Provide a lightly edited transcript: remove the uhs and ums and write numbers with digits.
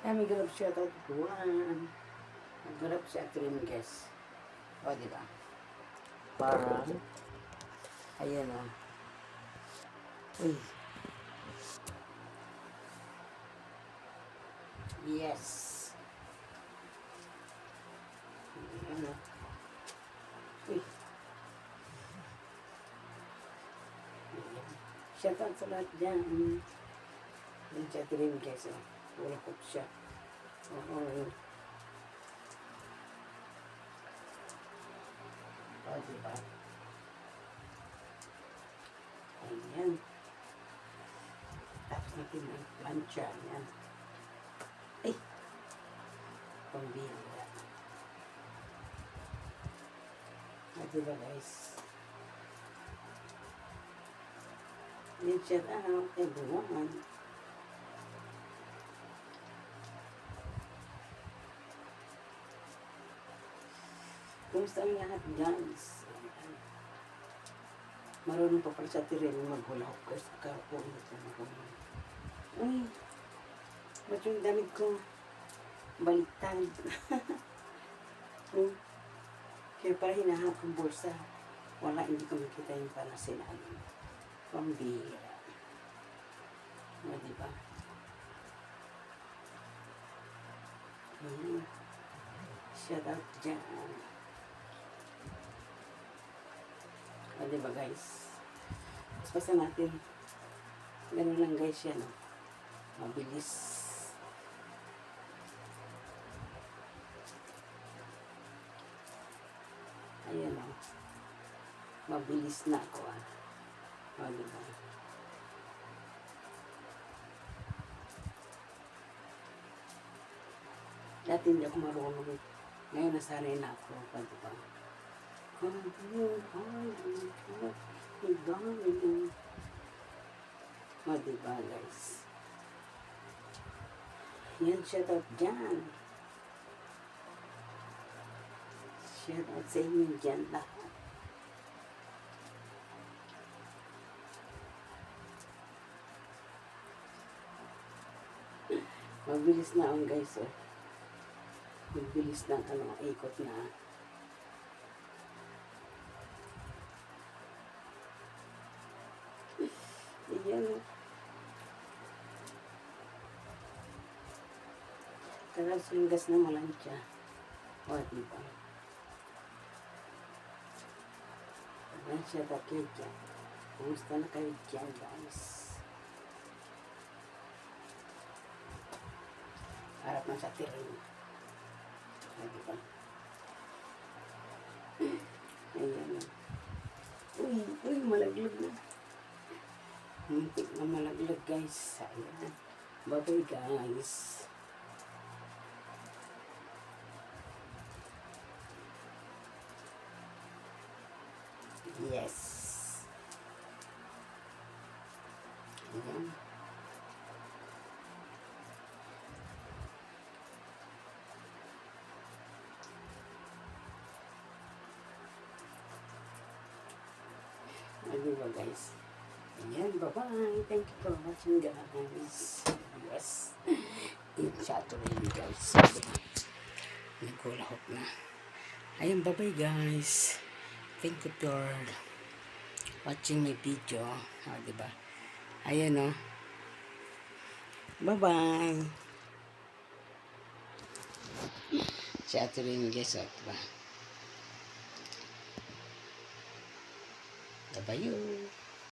Ay, may ganap siya ito. Buwan. Nagganap siya ito rin, guys. O, diba? Parang, ayan o. Uy. Yes. Ayan o. Uy. Shout out sa lahat dyan. Yan siya ito rin, guys. Wala ko siya. Oo. O, diba? Ayan. Tapos natin ang plancha. Ayan. Ay! Pambira. O, diba, guys? Yan siya out, everyone. Kumusta ang lahat, guys? Marunong pa pala sa tiril maghulahok guys. Kahapon ito marunong. Uy, ba't yung damit ko baliktad? Kaya pala hinahap ang bulsa. Wala, hindi ko makita yung pala sinabi. Pambira. O, diba? Shout out dyan. O, diba, guys? Basta natin. Ganun lang, guys, yan. Mabilis. Ayan, o. Mabilis na ako, O, diba? Dati hindi ako marunong. Ngayon, nasanay na ako. O, diba? O, diba, guys? Yan, shout out dyan. Shout out sa inyo dyan lahat. Mabilis na ang guys, mabilis na ikot na. Ayan. Tagal yung gas na malansya. O, diba? Malansya ba kayo dyan? Kumusta na kayo dyan, guys? Harap na sa tirin. O, diba? Ayan. Uy, malaglag na. Muntik na malaglag, guys. Ayan. Bye-bye, guys. Yes. Ayan. Diba, guys? Ayan, bye-bye. Thank you for watching, guys. Yes. Chato rin, guys. Nagulahok na. Ayan, bye-bye, guys. Thank you for watching my video. O, diba? Ayan, o. Bye-bye. Chato rin, guys. O, diba? Bye-bye, you.